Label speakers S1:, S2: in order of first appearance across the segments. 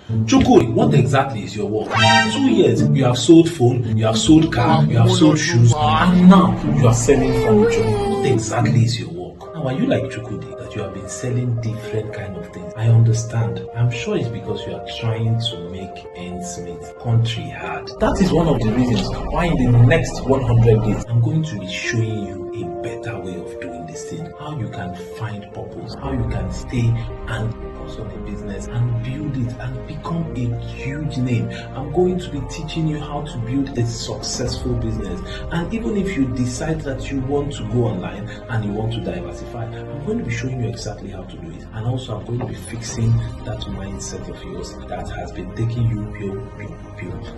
S1: Chukwu, what exactly is your work? 2 years, you have sold phone, you have sold car, you have sold shoes, and now you are selling furniture. What exactly is your work? Now, are you like Chukwudi that you have been selling different kind of things? I understand. I'm sure it's because you are trying to make ends meet. Country hard. That is one of the reasons why in the next 100 days, I'm going to be showing you a better way of doing this thing. How you can find purpose, how you can stay and focus on a business and build it and become a huge name. I'm going to be teaching you how to build a successful business. And even if you decide that you want to go online and you want to diversify, I'm going to be showing you exactly how to do it. And also I'm going to be fixing that mindset of yours that has been taking you pure.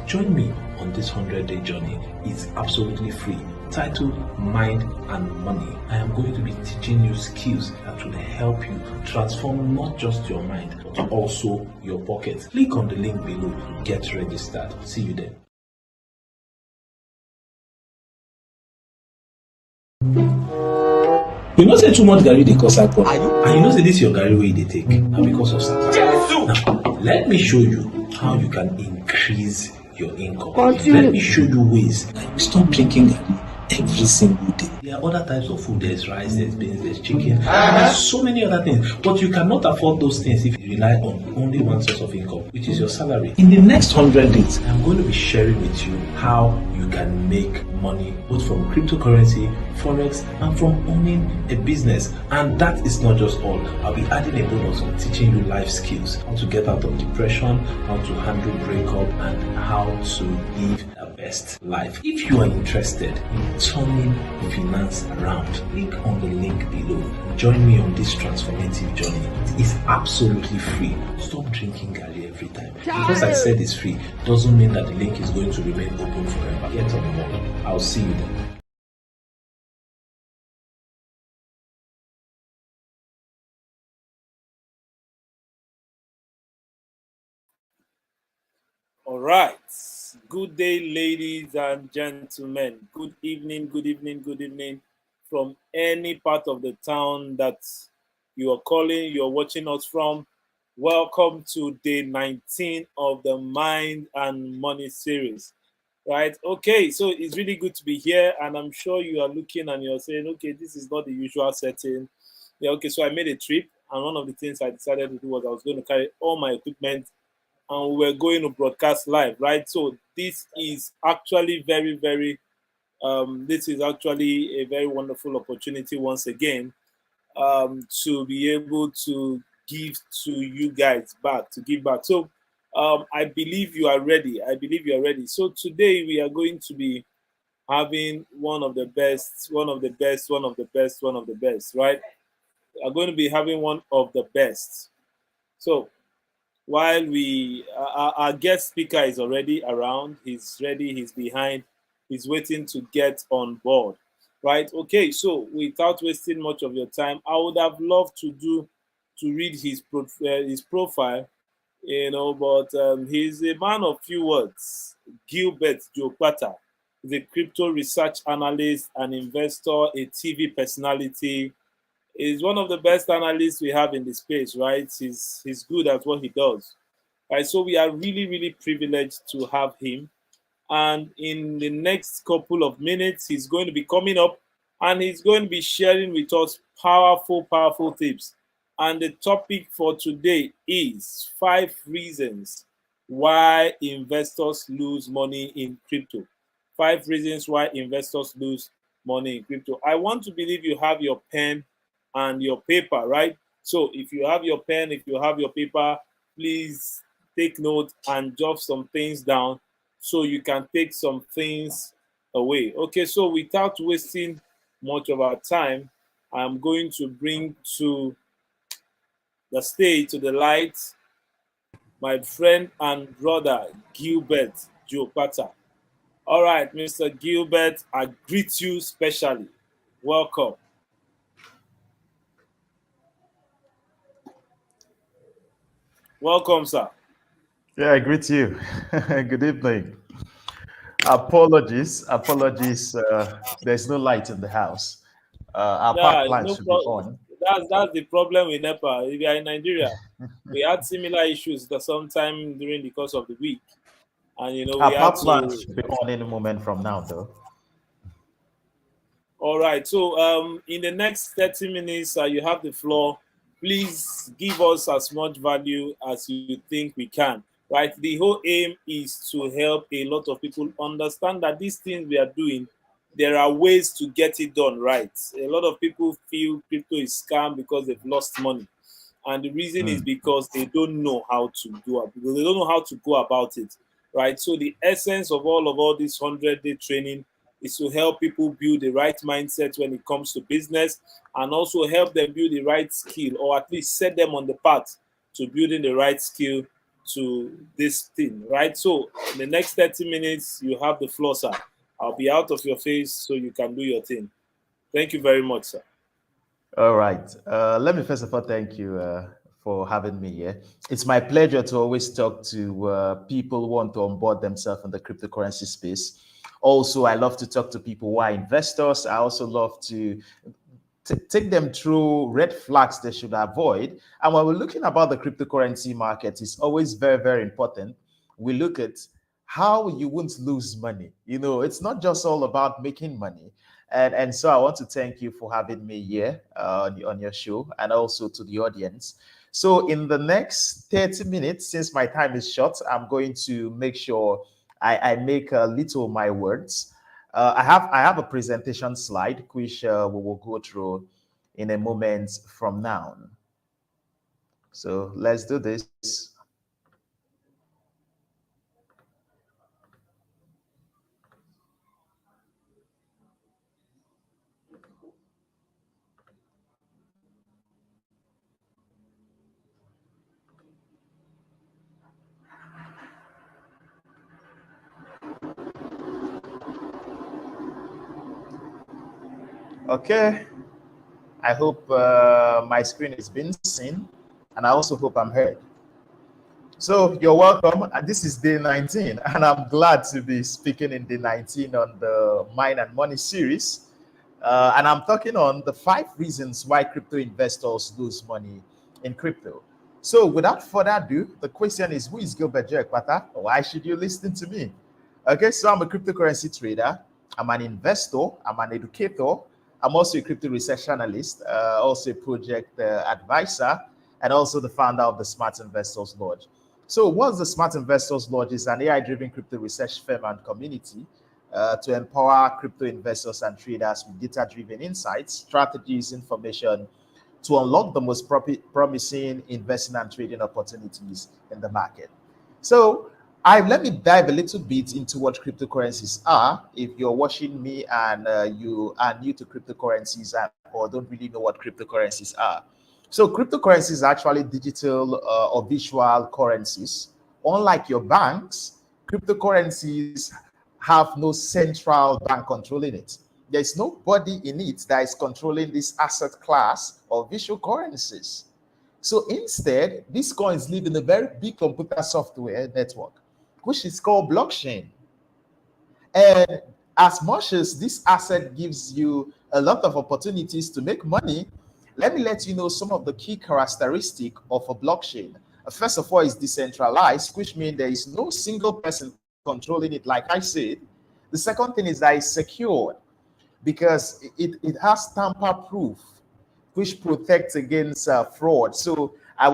S1: Join me on this 100-day journey. It's absolutely free. Titled Mind and Money. I am going to be teaching you skills that will help you transform not just your mind but also your pocket. Click on the link below to get registered. See you there. You know say too much garri dey cause alcohol, and you know say this your garri wey you dey take na because of Satan. Now let me show you how you can increase your income. Let me show you ways that you stop drinking garri every single day. There are other types of food. There's rice, there's beans, there's chicken, and there's so many other things. But you cannot afford those things if you rely on only one source of income, which is your salary. In the next 100 days, I'm going to be sharing with you how you can make money both from cryptocurrency, forex, and from owning a business. And that is not just all. I'll be adding a bonus on teaching you life skills, how to get out of depression, how to handle breakup, and how to live a best life. If you are interested in turning finance around, click on the link below. Join me on this transformative journey. It is absolutely free. Stop drinking garri every time. Because I said it's free doesn't mean that the link is going to remain open forever. Get on board. I'll see you there.
S2: All right. Good day, ladies and gentlemen. Good evening, good evening, good evening from any part of the town that you are calling, you're watching us from. Welcome to day 19 of the Mind and Money series. Right? Okay, so it's really good to be here, and I'm sure you are looking and you're saying, okay, this is not the usual setting. Yeah, okay, so I made a trip, and one of the things I decided to do was I was going to carry all my equipment and we were going to broadcast live, right? So this is actually this is actually a very wonderful opportunity once again to be able to give to you guys back, to give back. So I believe you are ready. I believe you are ready. So today we are going to be having one of the best, right? We are going to be having one of the best. So while our guest speaker is already around, he's ready, he's behind, he's waiting to get on board, right? Okay, so without wasting much of your time, I would have loved to read his profile, but he's a man of few words. Gilbert Jopata is a crypto research analyst, an investor, a TV personality. He's one of the best analysts we have in the space, right? He's good at what he does. Right, so we are really privileged to have him. And in the next couple of minutes, he's going to be coming up and he's going to be sharing with us powerful tips. And the topic for today is 5 reasons why investors lose money in crypto. 5 reasons why investors lose money in crypto. I want to believe you have your pen and your paper, right? So if you have your pen, if you have your paper, please take note and jot some things down so you can take some things away. Okay, so without wasting much of our time, I'm going to bring to the stage, to the light, my friend and brother, Gilbert Jopata. All right, Mr. Gilbert, I greet you specially. Welcome. Welcome, sir.
S3: Yeah, I greet you. Good evening. Apologies. There's no light in the house. Our
S2: Yeah,
S3: power plant
S2: no
S3: should be
S2: problem.
S3: on.
S2: That's the problem with NEPA. If you are in Nigeria, We had similar issues that sometime during the course of the week, and we
S3: Our
S2: had
S3: power plant
S2: to.
S3: should be on any moment from now, though.
S2: All right. So, in the next 30 minutes, you have the floor. Please give us as much value as you think we can. Right. The whole aim is to help a lot of people understand that these things we are doing, there are ways to get it done right. A lot of people feel crypto is scam because they've lost money, and the reason is
S3: Mm.
S2: because they don't know how to do it, because they don't know how to go about it. Right. So the essence of all this 100-day training is to help people build the right mindset when it comes to business, and also help them build the right skill, or at least set them on the path to building the right skill to this thing, right? So in the next 30 minutes, you have the floor, sir. I'll be out of your face so you can do your thing. Thank you very much, sir.
S3: All right. Let me first of all thank you for having me here. It's my pleasure to always talk to people who want to onboard themselves in the cryptocurrency space. Also, I love to talk to people who are investors. I also love to take them through red flags they should avoid. And when we're looking about the cryptocurrency market, it's always very, very important. We look at how you won't lose money. It's not just all about making money. And so I want to thank you for having me here on your show, and also to the audience. So in the next 30 minutes, since my time is short, I'm going to make sure I make a little my words. I have a presentation slide which we will go through in a moment from now. So let's do this. Okay. I hope my screen is being seen, and I also hope I'm heard. So you're welcome. And this is day 19, and I'm glad to be speaking in day 19 on the Mind and Money series. And I'm talking on the 5 reasons why crypto investors lose money in crypto. So without further ado, the question is, who is Gilbert Jekwata? Why should you listen to me? Okay, so I'm a cryptocurrency trader. I'm an investor. I'm an educator. I'm also a crypto research analyst, also a project advisor, and also the founder of the Smart Investors Lodge. So what's the Smart Investors Lodge? Is an AI-driven crypto research firm and community to empower crypto investors and traders with data-driven insights, strategies, information to unlock the most promising investing and trading opportunities in the market. So let me dive a little bit into what cryptocurrencies are. If you're watching me and you are new to cryptocurrencies or don't really know what cryptocurrencies are. So cryptocurrencies are actually digital or visual currencies. Unlike your banks, cryptocurrencies have no central bank controlling it. There's nobody in it that is controlling this asset class of visual currencies. So instead, these coins live in a very big computer software network, which is called blockchain. And as much as this asset gives you a lot of opportunities to make money, let me let you know some of the key characteristics of a blockchain. First of all, it's decentralized, which means there is no single person controlling it, like I said. The second thing is that it's secured because it has tamper proof, which protects against fraud. So there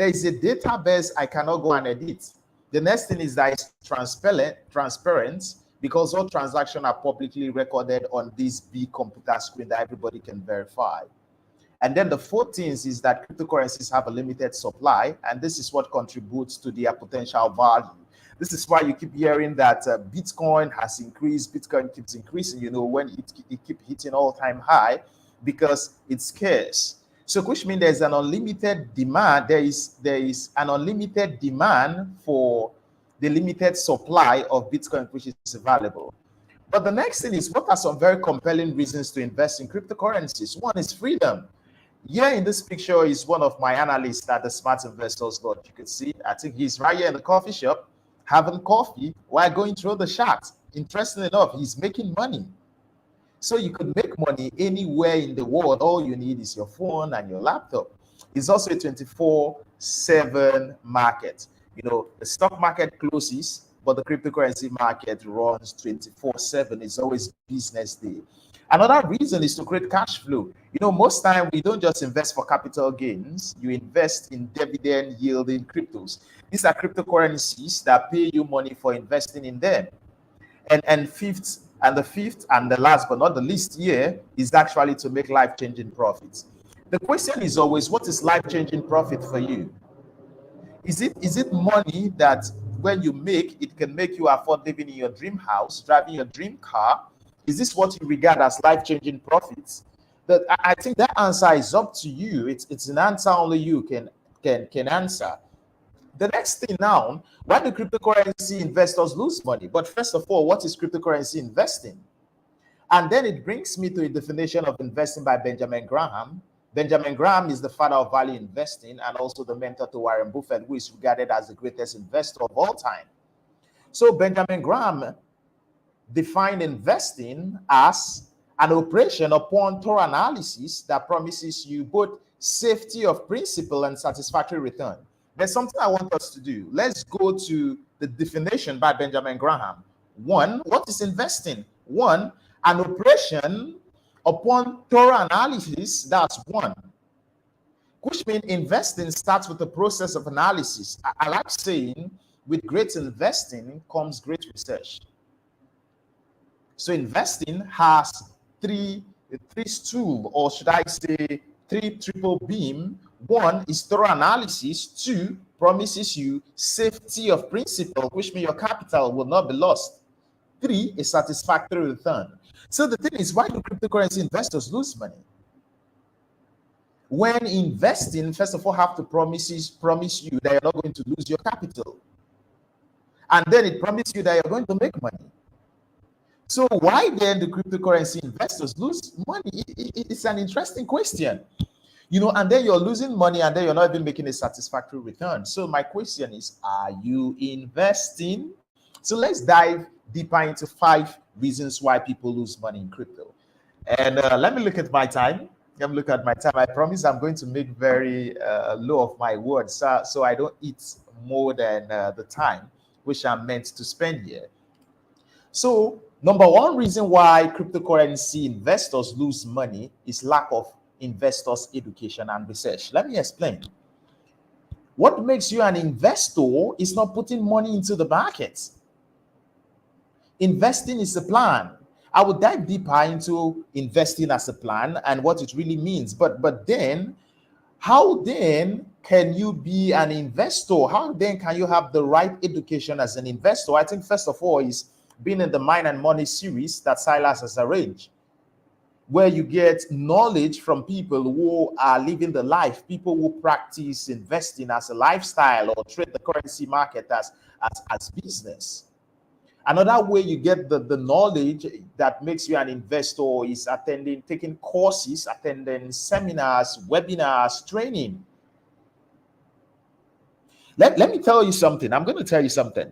S3: is a database I cannot go and edit. The next thing is that it's transparent because all transactions are publicly recorded on this big computer screen that everybody can verify. And then the fourth thing is that cryptocurrencies have a limited supply, and this is what contributes to their potential value. This is why you keep hearing that Bitcoin has increased, Bitcoin keeps increasing, when it keeps hitting all-time high, because it's scarce. So which means there's an unlimited demand, there is an unlimited demand for the limited supply of Bitcoin, which is available. But the next thing is, what are some very compelling reasons to invest in cryptocurrencies? One is freedom. Here in this picture is one of my analysts at the Smart Investors Lodge. You can see, I think he's right here in the coffee shop having coffee while going through the chart. Interesting enough, he's making money. So you could make money anywhere in the world. All you need is your phone and your laptop. It's also a 24/7 market. You know, the stock market closes, but the cryptocurrency market runs 24/7. It's always business day. Another reason is to create cash flow. You know, most time we don't just invest for capital gains, you invest in dividend yielding cryptos. These are cryptocurrencies that pay you money for investing in them. And the fifth and the last but not the least here is actually to make life-changing profits. The question is always, what is life-changing profit for you? Is it money that when you make, it can make you afford living in your dream house, driving your dream car? Is this what you regard as life-changing profits? That I think that answer is up to you. It's an answer only you can answer. The next thing now, why do cryptocurrency investors lose money? But first of all, what is cryptocurrency investing? And then it brings me to a definition of investing by Benjamin Graham. Benjamin Graham is the father of value investing and also the mentor to Warren Buffett, who is regarded as the greatest investor of all time. So Benjamin Graham defined investing as an operation upon thorough analysis that promises you both safety of principle and satisfactory return. There's something I want us to do. Let's go to the definition by Benjamin Graham. One, what is investing? One, an operation upon thorough analysis. That's one. Which means investing starts with the process of analysis. I like saying, with great investing comes great research. So investing has three stool, or should I say three triple beam. One is thorough analysis. Two, promises you safety of principle, which means your capital will not be lost. Three, a satisfactory return. So the thing is, why do cryptocurrency investors lose money? When investing, first of all, have to promise you that you're not going to lose your capital. And then it promises you that you're going to make money. So why then do cryptocurrency investors lose money? It's an interesting question. You know, and then you're losing money and then you're not even making a satisfactory return. So my question is, are you investing? So let's dive deeper into 5 reasons why people lose money in crypto. And let me look at my time. Let me look at my time. I promise I'm going to make very low of my words so I don't eat more than the time which I'm meant to spend here. So number one reason why cryptocurrency investors lose money is lack of investors' education and research. Let me explain. What makes you an investor is not putting money into the market. Investing is a plan. I will dive deeper into investing as a plan and what it really means. But then, how then can you be an investor? How then can you have the right education as an investor? I think first of all is being in the Mind and Money series that Silas has arranged, where you get knowledge from people who are living the life, people who practice investing as a lifestyle or trade the currency market as business. Another way you get the knowledge that makes you an investor is taking courses, attending seminars, webinars, training. Let me tell you something. I'm going to tell you something.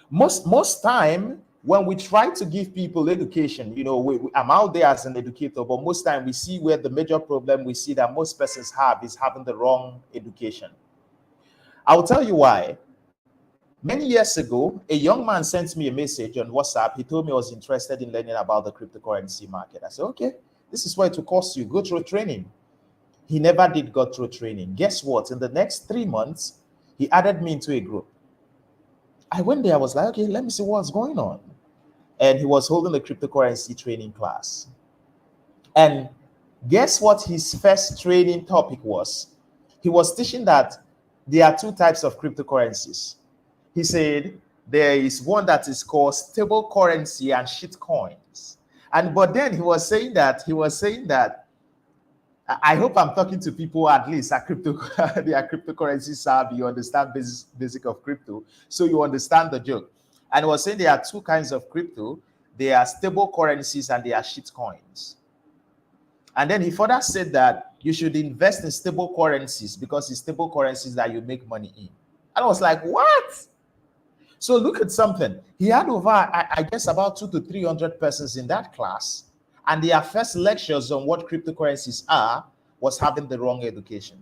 S3: Most time when we try to give people education, you know, I'm out there as an educator, but most time we see where the major problem we see that most persons have is having the wrong education. I'll tell you why. Many years ago, a young man sent me a message on WhatsApp. He told me he was interested in learning about the cryptocurrency market. I said, okay, this is what it will cost you. Go through training. He never did go through training. Guess what? In the next 3 months, he added me into a group. I went there. I was like, okay, let me see what's going on. And he was holding a cryptocurrency training class. And guess what his first training topic was? He was teaching that there are 2 types of cryptocurrencies. He said there is one that is called stable currency and shit coins. But then he was saying that I hope I'm talking to people at least at crypto, they are cryptocurrency savvy. You understand basic of crypto, so you understand the joke. And he was saying there are 2 kinds of crypto. There are stable currencies and there are shit coins. And then he further said that you should invest in stable currencies because it's stable currencies that you make money in. And I was like, what? So look at something. He had over, I guess, about 200 to 300 persons in that class, and their first lectures on what cryptocurrencies are was having the wrong education.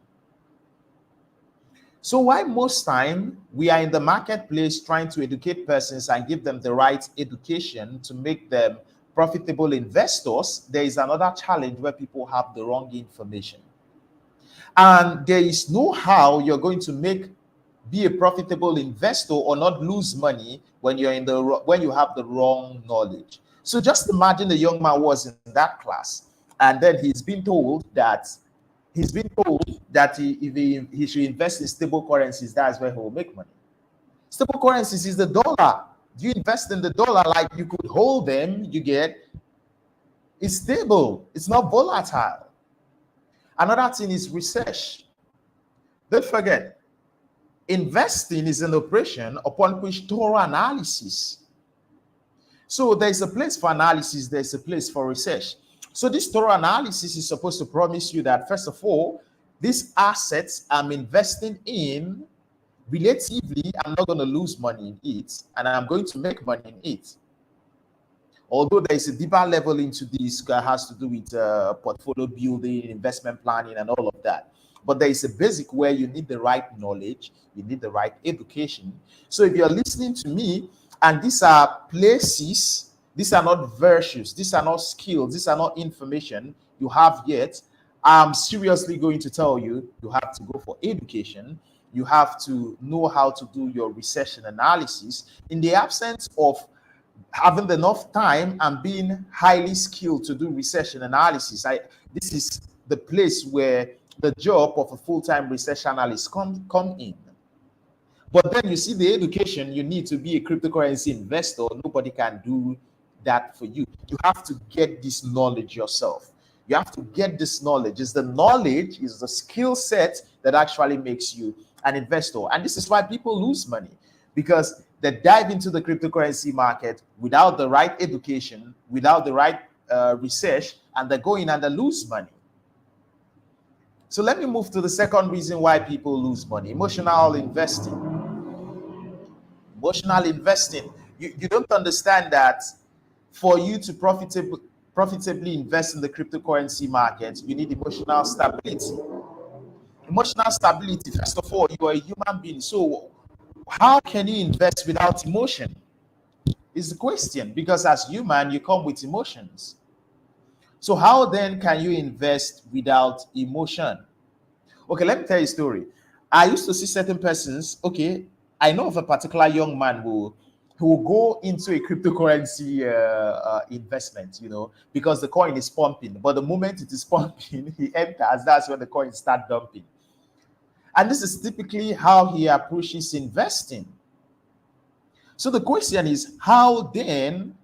S3: So why most time we are in the marketplace trying to educate persons and give them the right education to make them profitable investors, there is another challenge where people have the wrong information. And there is no how you're going to be a profitable investor or not lose money when when you have the wrong knowledge. So just imagine the young man was in that class, and then he's been told that he should invest in stable currencies. That's where he will make money. Stable currencies is the dollar. You invest in the dollar, like you could hold them, you get, it's stable, it's not volatile. Another thing is research. Don't forget, investing is an operation upon which thorough analysis. So there's a place for analysis, there's a place for research. So this thorough analysis is supposed to promise you that, first of all, these assets I'm investing in, relatively, I'm not going to lose money in it, and I'm going to make money in it. Although there is a deeper level into this that has to do with portfolio building, investment planning, and all of that. But there is a basic where you need the right knowledge, you need the right education. So if you're listening to me, and these are places, these are not virtues, these are not skills, these are not information you have yet, I'm seriously going to tell you, you have to go for education. You have to know how to do your research and analysis. In the absence of having enough time and being highly skilled to do research and analysis, this is the place where the job of a full-time research analyst come in. But then you see the education you need to be a cryptocurrency investor. Nobody can do that for you. You have to get this knowledge yourself. You have to get this knowledge. It's the knowledge, is the skill set that actually makes you an investor. And this is why people lose money, because they dive into the cryptocurrency market without the right education, without the right research, and they go in and they lose money. So let me move to the second reason why people lose money: emotional investing. Emotional investing. You don't understand that for you to profitably invest in the cryptocurrency market, you need emotional stability. Emotional stability, first of all, you are a human being. So how can you invest without emotion? Is the question, because as human, you come with emotions. So how then can you invest without emotion? Okay, let me tell you a story. I used to see certain persons. Okay, I know of a particular young man who will go into a cryptocurrency investment, because the coin is pumping. But the moment it is pumping, he enters. That's when the coin start dumping. And this is typically how he approaches investing. So the question is, how then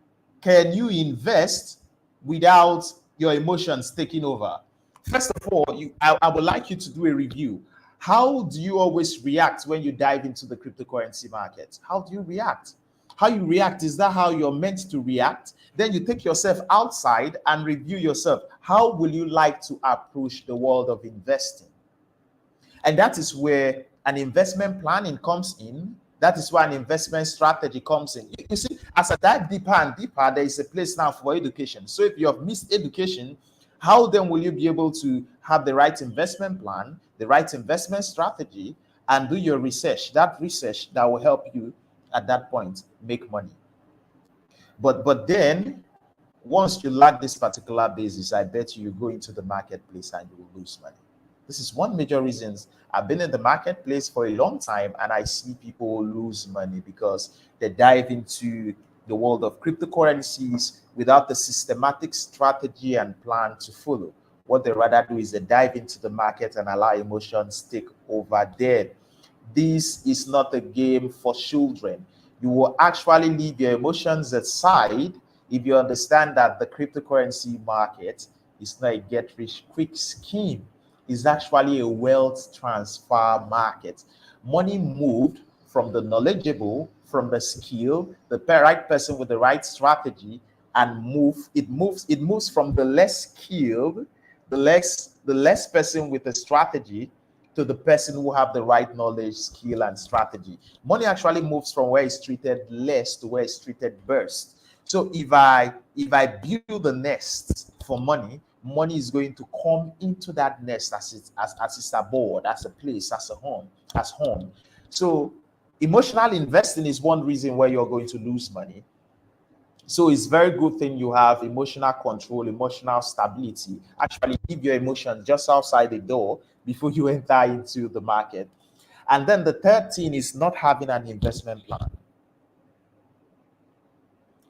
S3: can you invest without your emotions taking over? First of all, I would like you to do a review. How do you always react when you dive into the cryptocurrency market? How do you react? How you react, is that how you're meant to react? Then you take yourself outside and review yourself. How will you like to approach the world of investing? And that is where an investment planning comes in. That is where an investment strategy comes in. You see, as I dive deeper and deeper, there is a place now for education. So if you have missed education, how then will you be able to have the right investment plan, the right investment strategy, and do your research? That research that will help you at that point make money. But then once you lack this particular basis, I bet you go into the marketplace and you will lose money. This is one major reasons. I've been in the marketplace for a long time, and I see people lose money because they dive into the world of cryptocurrencies without the systematic strategy and plan to follow. What they rather do is they dive into the market and allow emotions take over there. This is not a game for children. You will actually leave your emotions aside if you understand that the cryptocurrency market is not a get-rich-quick scheme. It's actually a wealth transfer market. Money moved from the knowledgeable, from the skill, the right person with the right strategy, and it moves from the less skilled, the less person with a strategy, to the person who have the right knowledge, skill, and strategy. Money actually moves from where it's treated less to where it's treated burst. So if I build a nest for money, money is going to come into that nest as its abode, as a place, as a home, as home. So emotional investing is one reason where you're going to lose money. So it's very good thing you have emotional control, emotional stability. Actually, keep your emotions just outside the door before you enter into the market. And then the third thing is not having an investment plan.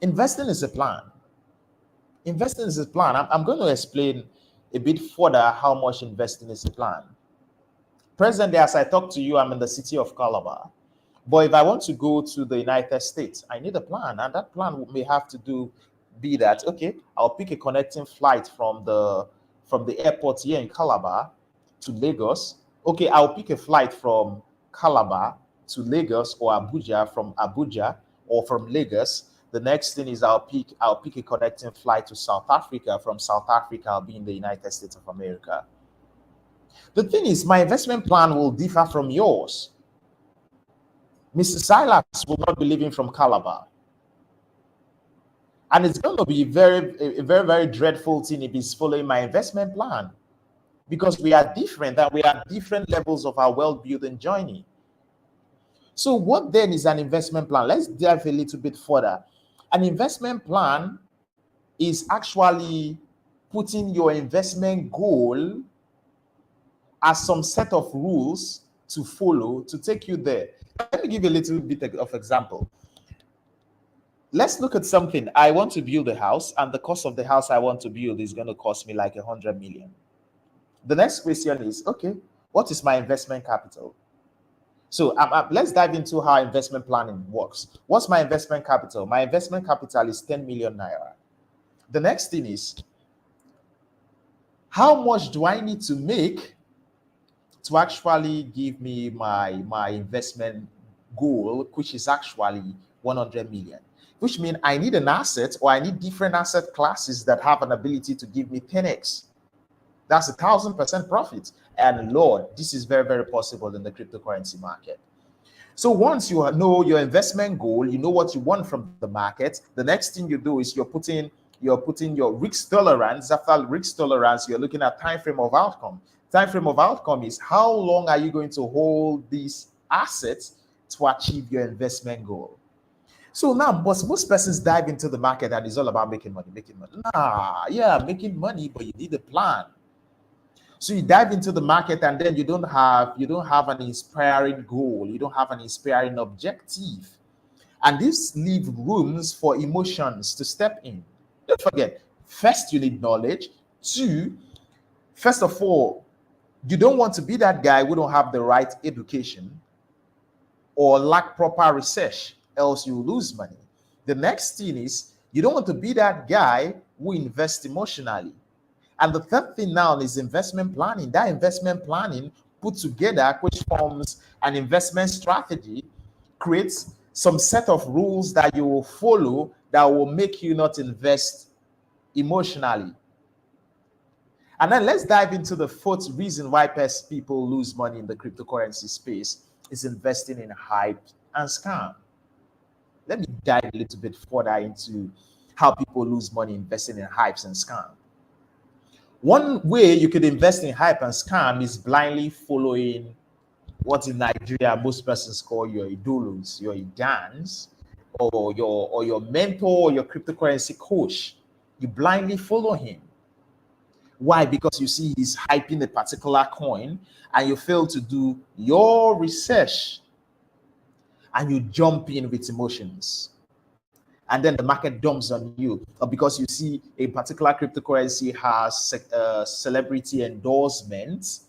S3: Investing is a plan. Investing is a plan. I'm going to explain a bit further how much investing is a plan. Presently, as I talk to you, I'm in the city of Calabar. But if I want to go to the United States, I need a plan. And that plan may have to be that, okay, I'll pick a connecting flight from the airport here in Calabar to Lagos. Okay, I'll pick a flight from Calabar to Lagos, or Abuja, from Abuja, or from Lagos. The next thing is I'll pick a connecting flight to South Africa. From South Africa, I'll be in the United States of America. The thing is, my investment plan will differ from yours. Mr. Silas will not be living from Calabar. And it's going to be a very, very dreadful thing if he's following my investment plan, because we are different and we have different levels of our wealth building journey. So what then is an investment plan? Let's dive a little bit further. An investment plan is actually putting your investment goal as some set of rules to follow to take you there. Let me give you a little bit of example. Let's look at something. I want to build a house, and the cost of the house I want to build is going to cost me like 100 million. The next question is, okay, what is my investment capital? So let's dive into how investment planning works. What's my investment capital? My investment capital is 10 million naira. The next thing is, how much do I need to make to actually give me my investment goal, which is actually 100 million? Which means I need an asset, or I need different asset classes that have an ability to give me 10x. That's 1,000% profit. And Lord, this is very, very possible in the cryptocurrency market. So once you know your investment goal, you know what you want from the market, the next thing you do is you're putting your risk tolerance. After risk tolerance, you're looking at time frame of outcome. Time frame of outcome is how long are you going to hold these assets to achieve your investment goal. So now, most persons dive into the market and it's all about making money. Making money, but you need a plan. So you dive into the market and then you don't have an inspiring goal, you don't have an inspiring objective. And this leaves rooms for emotions to step in. Don't forget, first you need knowledge. Two, first of all, you don't want to be that guy who don't have the right education or lack proper research, else you lose money. The next thing is, you don't want to be that guy who invests emotionally. And the third thing now is investment planning. That investment planning put together, which forms an investment strategy, creates some set of rules that you will follow that will make you not invest emotionally. And then let's dive into the fourth reason why people lose money in the cryptocurrency space is investing in hype and scam. Let me dive a little bit further into how people lose money investing in hypes and scam. One way you could invest in hype and scam is blindly following what in Nigeria most persons call your idolos, your idans, or your mentor, or your cryptocurrency coach. You blindly follow him. Why? Because you see he's hyping a particular coin and you fail to do your research and you jump in with emotions. And then the market dumps on you because you see a particular cryptocurrency has celebrity endorsements.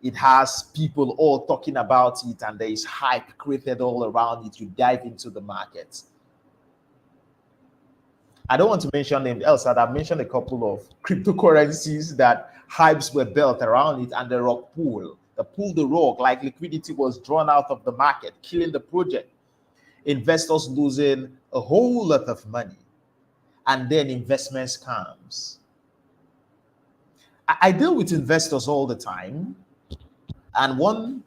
S3: It has people all talking about it, and there is hype created all around it. You dive into the market. I don't want to mention names else. I've mentioned a couple of cryptocurrencies that hypes were built around it, and the rug pulled. The rug, like liquidity was drawn out of the market, killing the project. Investors losing a whole lot of money, and then investment scams. I deal with investors all the time, And one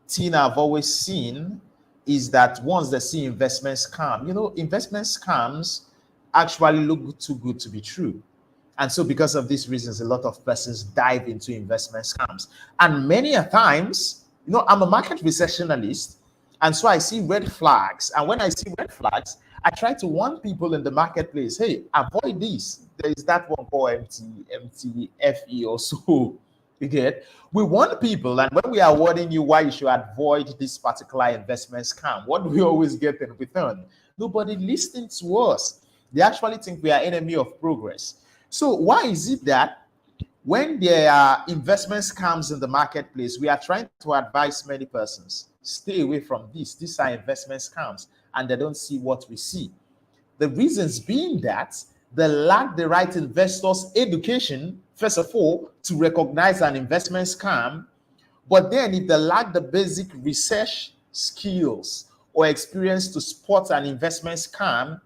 S3: thing I've always seen is that once they see investment scam, investment scams actually look too good to be true. And so because of these reasons, a lot of persons dive into investment scams. And many a times, I'm a market research analyst, and so I see red flags. And when I see red flags, I try to warn people in the marketplace, hey, avoid this. There is that one called MTFE or so. You get? We warn people, and when we are warning you why you should avoid this particular investment scam, what do we always get in return? Nobody listening to us. They actually think we are enemy of progress. So why is it that when there are investment scams in the marketplace, we are trying to advise many persons, stay away from this. These are investment scams, and they don't see what we see. The reasons being that they lack the right investors' education, first of all, to recognize an investment scam. But then if they lack the basic research skills or experience to spot an investment scam,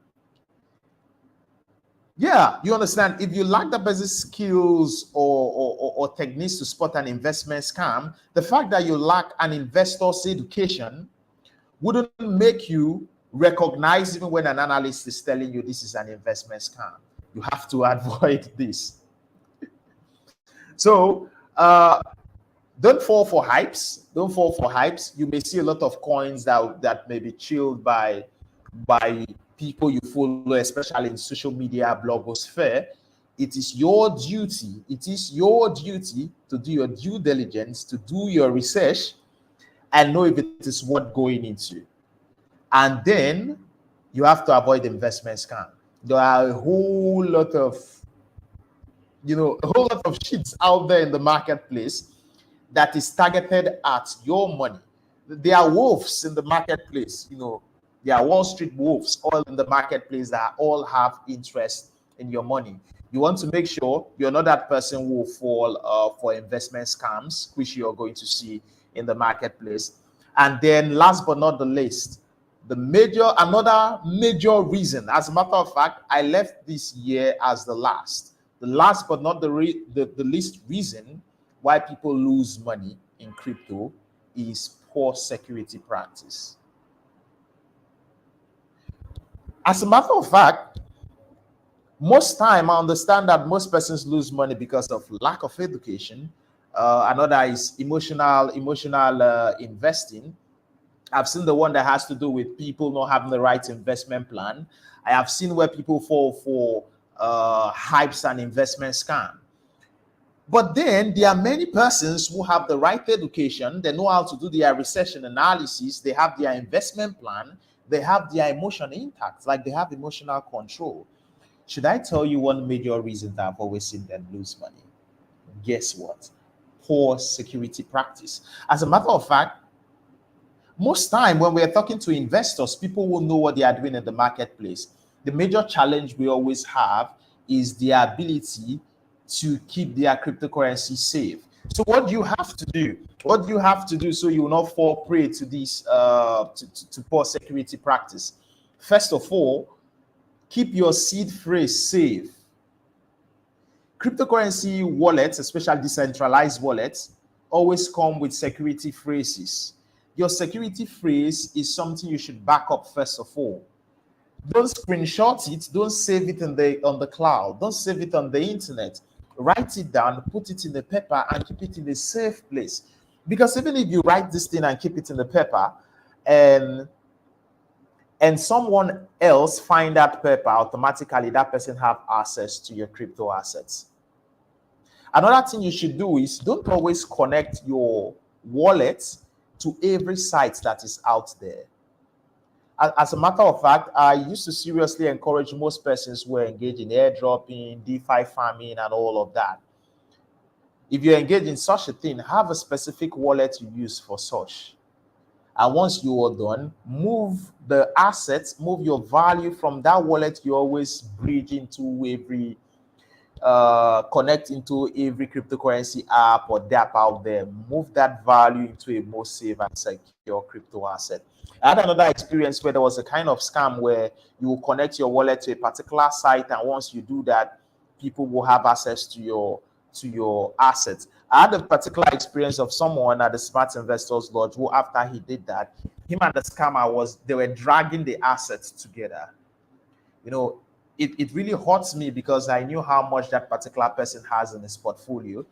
S3: yeah, you understand. If you lack the basic skills or techniques to spot an investment scam, the fact that you lack an investor's education wouldn't make you recognize even when an analyst is telling you this is an investment scam. You have to avoid this. So don't fall for hypes. Don't fall for hypes. You may see a lot of coins that may be chilled by people you follow, especially in social media blogosphere. It is your duty. It is your duty to do your due diligence, to do your research, and know if it is worth going into. And then you have to avoid investment scam. There are a whole lot of shits out there in the marketplace that is targeted at your money. There are wolves in the marketplace, there are Wall Street wolves all in the marketplace that all have interest in your money. You want to make sure you're not that person who will fall for investment scams, which you're going to see in the marketplace. And then last but not the least, another major reason, as a matter of fact, I left this year as the last but not the least reason why people lose money in crypto is poor security practice. As a matter of fact, most time I understand that most persons lose money because of lack of education. Another is emotional investing. I've seen the one that has to do with people not having the right investment plan. I have seen where people fall for hypes and investment scam. But then there are many persons who have the right education. They know how to do their research and analysis. They have their investment plan. They have their emotion intact, like they have emotional control. Should I tell you one major reason that I've always seen them lose money? Guess what? Poor security practice. As a matter of fact, most time when we're talking to investors, people will know what they are doing in the marketplace. The major challenge we always have is the ability to keep their cryptocurrency safe. So what do you have to do? What do you have to do so you will not fall prey to this to poor security practice? First of all, keep your seed phrase safe. Cryptocurrency wallets, especially decentralized wallets, always come with security phrases. Your security phrase is something you should back up first of all. Don't screenshot it. Don't save it on the cloud. Don't save it on the internet. Write it down, put it in the paper, and keep it in a safe place. Because even if you write this thing and keep it in the paper, and someone else find that paper, automatically that person have access to your crypto assets. Another thing you should do is don't always connect your wallet to every site that is out there. As a matter of fact, I used to seriously encourage most persons who are engaged in airdropping, DeFi farming, and all of that. If you engage in such a thing, have a specific wallet you use for such. And once you are done, move the assets, move your value from that wallet you always bridge into every, connect into every cryptocurrency app or dApp out there. Move that value into a more safe and secure crypto asset. I had another experience where there was a kind of scam where you will connect your wallet to a particular site, and once you do that, people will have access to your assets. I had a particular experience of someone at the Smart Investors Lodge who, after he did that, him and the scammer they were dragging the assets together. You know, it really hurts me because I knew how much that particular person has in his portfolio.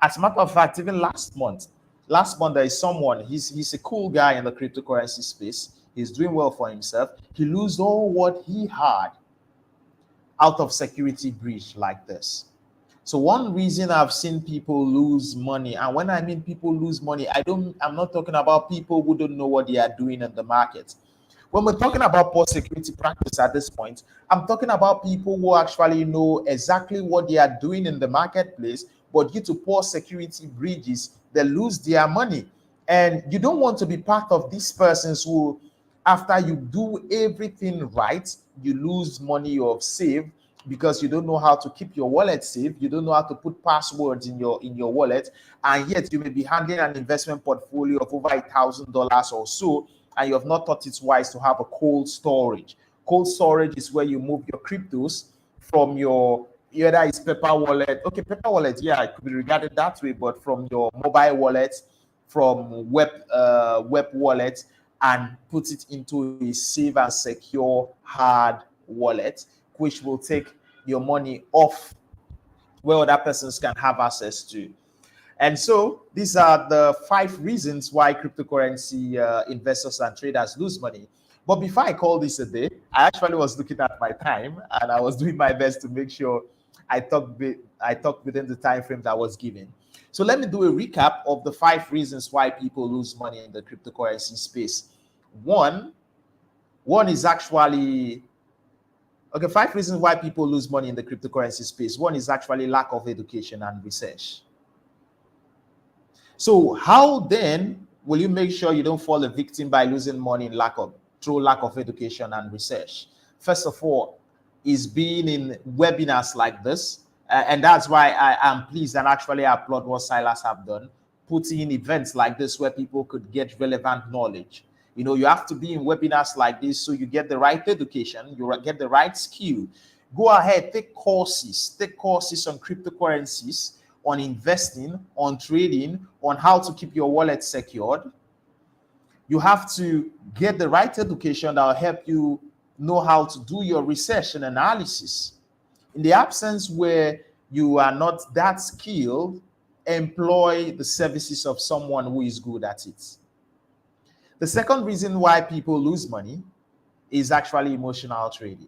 S3: As a matter of fact, even last month there is someone, he's a cool guy in the cryptocurrency space. He's doing well for himself. He lost all what he had out of security breach like this. So one reason I've seen people lose money, and when I mean people lose money, I'm not talking about people who don't know what they are doing in the market. When we're talking about poor security practice at this point, I'm talking about people who actually know exactly what they are doing in the marketplace, but due to poor security breaches, they lose their money. And you don't want to be part of these persons who, after you do everything right, you lose money you have saved because you don't know how to keep your wallet safe. You don't know how to put passwords in your wallet, and yet you may be handling an investment portfolio of over $1,000 or so, and you have not thought it's wise to have a cold storage. Cold storage is where you move your cryptos from your, either it's paper wallet. Okay, paper wallet, yeah, it could be regarded that way, but from your mobile wallet, from web wallet, and put it into a safe and secure hard wallet, which will take your money off where other persons can have access to. And so these are the 5 reasons why cryptocurrency investors and traders lose money. But before I call this a day, I actually was looking at my time and I was doing my best to make sure I talked within the time frame that was given. So let me do a recap of the 5 reasons why people lose money in the cryptocurrency space. One is actually, okay, 5 reasons why people lose money in the cryptocurrency space. One is actually lack of education and research. So how then will you make sure you don't fall a victim by losing money through lack of education and research? First of all, is being in webinars like this. And that's why I am pleased and actually applaud what Silas have done, putting in events like this where people could get relevant knowledge. You know, you have to be in webinars like this so you get the right education, you get the right skill. Go ahead, take courses on cryptocurrencies, on investing, on trading, on how to keep your wallet secured. You have to get the right education that will help you know how to do your research and analysis. In the absence where you are not that skilled, employ the services of someone who is good at it. The second reason why people lose money is actually emotional trading.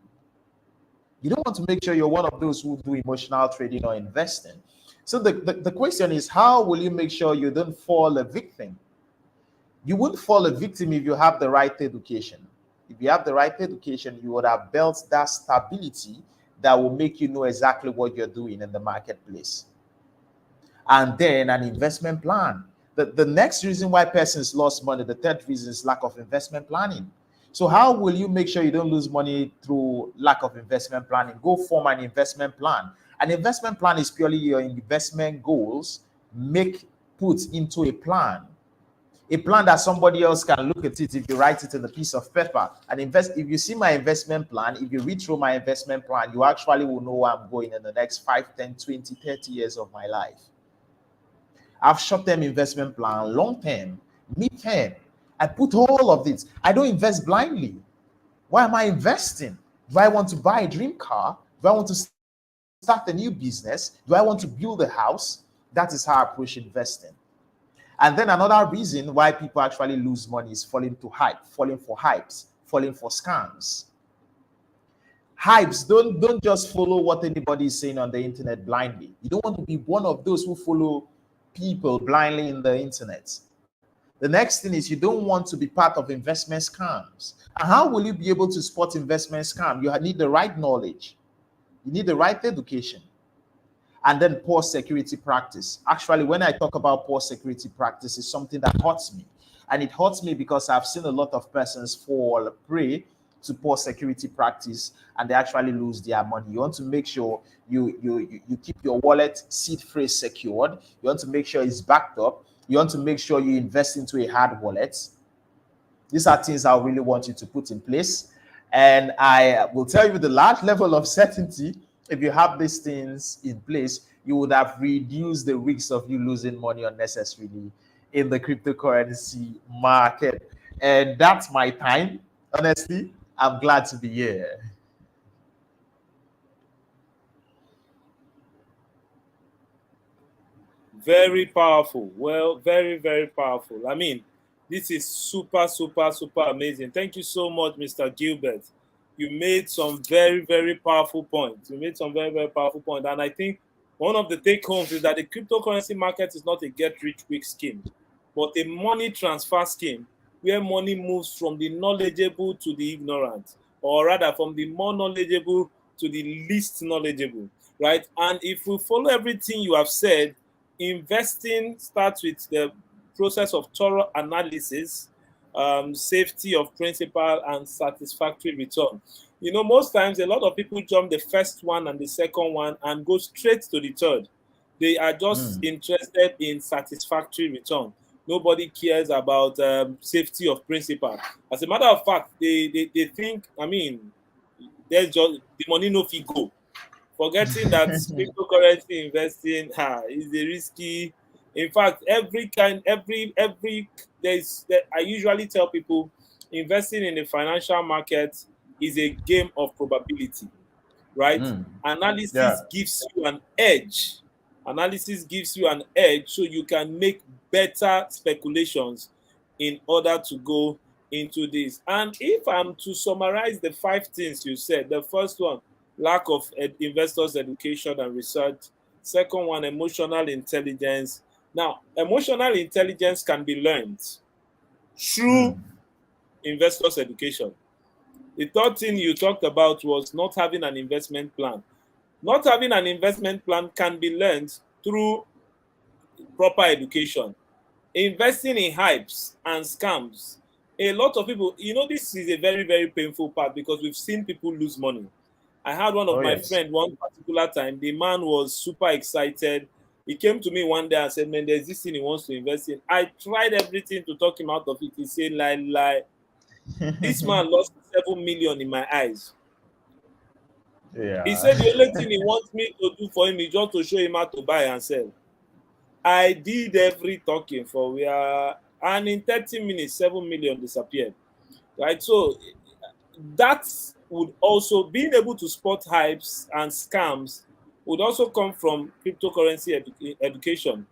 S3: You don't want to make sure you're one of those who do emotional trading or investing. So the question is, how will you make sure you don't fall a victim? You wouldn't fall a victim if you have the right education. If you have the right education, you would have built that stability that will make you know exactly what you're doing in the marketplace. And then an investment plan. The next reason why persons lost money, the third reason is lack of investment planning. So how will you make sure you don't lose money through lack of investment planning? Go form an investment plan. An investment plan is purely your investment goals put into a plan that somebody else can look at it if you write it in a piece of paper and invest. If you see my investment plan, if you read through my investment plan, you actually will know where I'm going in the next 5, 10, 20, 30 years of my life. I have short-term investment plan, long-term, mid-term. I put all of this. I don't invest blindly. Why am I investing? Do I want to buy a dream car? Do I want to start a new business? Do I want to build a house? That is how I approach investing. And then another reason why people actually lose money is falling for hypes, falling for scams. Hypes, don't just follow what anybody is saying on the internet blindly. You don't want to be one of those who follow people blindly in the internet. The next thing is you don't want to be part of investment scams. And how will you be able to spot investment scam? You need the right knowledge. You need the right education. And then poor security practice. Actually, when I talk about poor security practice, it's something that hurts me. And it hurts me because I've seen a lot of persons fall prey to poor security practice and they actually lose their money. You want to make sure you keep your wallet seed phrase secured. You want to make sure it's backed up. You want to make sure you invest into a hard wallet. These are things I really want you to put in place. And I will tell you with a large level of certainty, if you have these things in place, you would have reduced the risks of you losing money unnecessarily in the cryptocurrency market. And that's my time. Honestly, I'm glad to be here.
S2: Very powerful. Well, very, very powerful. I mean, this is super, super, super amazing. Thank you so much, Mr. Gilbert. You made some very, very powerful points. You made some very, very powerful points. And I think one of the take homes is that the cryptocurrency market is not a get rich quick scheme, but a money transfer scheme where money moves from the knowledgeable to the ignorant, or rather from the more knowledgeable to the least knowledgeable, right? And if we follow everything you have said, investing starts with the process of thorough analysis, safety of principal, and satisfactory return. You know, most times a lot of people jump the first one and the second one and go straight to the third. They are just interested in satisfactory return. Nobody cares about safety of principal. As a matter of fact, they think, I mean, there's just the money no fee go. Forgetting that cryptocurrency investing is a risky. In fact, I usually tell people investing in the financial market is a game of probability, right? Analysis gives you an edge. Analysis gives you an edge so you can make better speculations in order to go into this. And if I'm to summarize the 5 things you said, the first one, lack of investors' education and research. Second one, emotional intelligence. Now, emotional intelligence can be learned through investors' education. The third thing you talked about was not having an investment plan. Not having an investment plan can be learned through proper education. Investing in hypes and scams. A lot of people, you know, this is a very, very painful part because we've seen people lose money. I had one of my friends one particular time. The man was super excited. He came to me one day and said, man, there's this thing he wants to invest in. I tried everything to talk him out of it. He said, lie. This man lost 7 million in my eyes.
S3: Yeah.
S2: He said the only thing he wants me to do for him is just to show him how to buy and sell. I did every talking for and in 30 minutes, 7 million disappeared. Right? So that would also, being able to spot hypes and scams would also come from cryptocurrency education.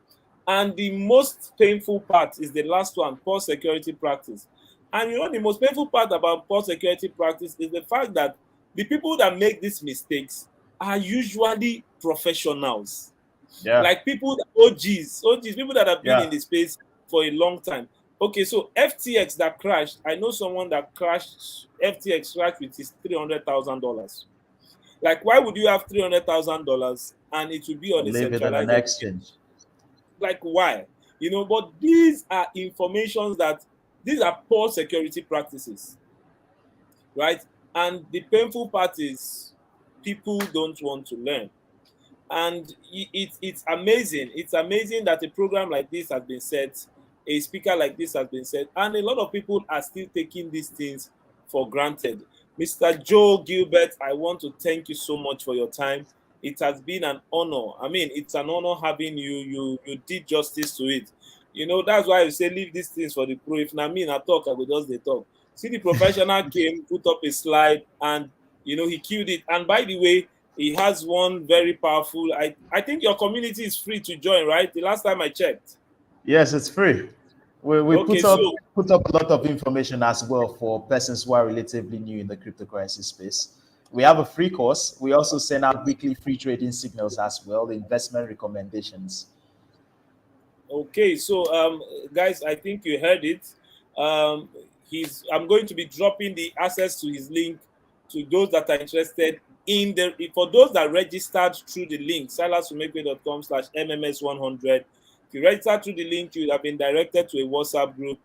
S2: And the most painful part is the last one, poor security practice. And you know, the most painful part about poor security practice is the fact that the people that make these mistakes are usually professionals.
S3: Yeah.
S2: Like people, OGs, people that have been in the space for a long time. Okay, so FTX that crashed, I know someone that crashed, FTX crashed with his $300,000. Like, why would you have $300,000 and it would be on a centralized
S3: exchange?
S2: Like, why? You know, but these are informations that, these are poor security practices, right? And the painful part is people don't want to learn. And it's amazing. It's amazing that a program like this has been set, a speaker like this has been set, and a lot of people are still taking these things for granted. Mr. Joe Gilbert, I want to thank you so much for your time. It has been an honor. I mean, it's an honor having you. You did justice to it. You know, that's why I say leave these things for the pro. If not me, I talk, I will just they talk. See, the professional came, put up a slide, and you know, he killed it. And by the way, he has one very powerful. I think your community is free to join, right? The last time I checked.
S3: Yes, it's free. We
S2: Okay,
S3: put up a lot of information as well for persons who are relatively new in the cryptocurrency space. We have a free course. We also send out weekly free trading signals as well, investment recommendations.
S2: Okay, so guys, I think you heard it. I'm going to be dropping the access to his link to those that are interested in for those that registered through the link, silasumekwe.com/MMS100. If you register through the link, you have been directed to a WhatsApp group.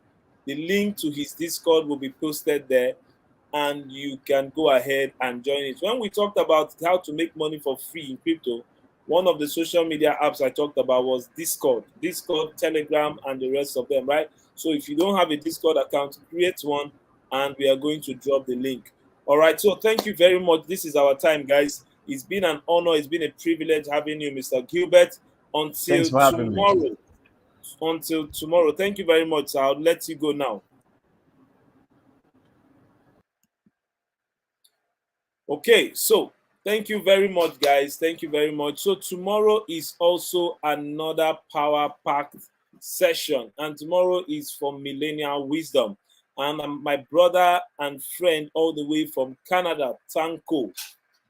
S2: The link to his Discord will be posted there, and you can go ahead and join it. When we talked about how to make money for free in crypto, one of the social media apps I talked about was Discord, Telegram, and the rest of them, right? So if you don't have a Discord account, create one, and we are going to drop the link. All right, so thank you very much. This is our time, guys. It's been an honor. It's been a privilege having you, Mr. Gilbert. Until
S3: Thanks for having me.
S2: tomorrow. Until tomorrow. Thank you very much. I'll let you go now. Okay, so thank you very much, guys. Thank you very much. So tomorrow is also another power-packed session, and tomorrow is for Millennial Wisdom. And my brother and friend all the way from Canada, Tanko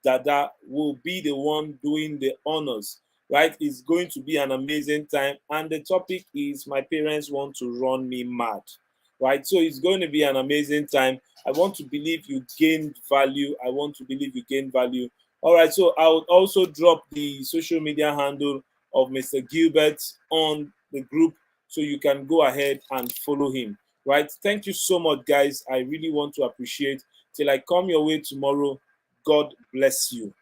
S2: Dada, will be the one doing the honors. Right? It's going to be an amazing time, and the topic is my parents want to run me mad. Right? So it's going to be an amazing time. I want to believe you gained value. I want to believe you gained value. All right, so I would also drop the social media handle of Mr. Gilbert on the group so you can go ahead and follow him. Right? Thank you so much, guys. I really want to appreciate. Till I come your way tomorrow, God bless you.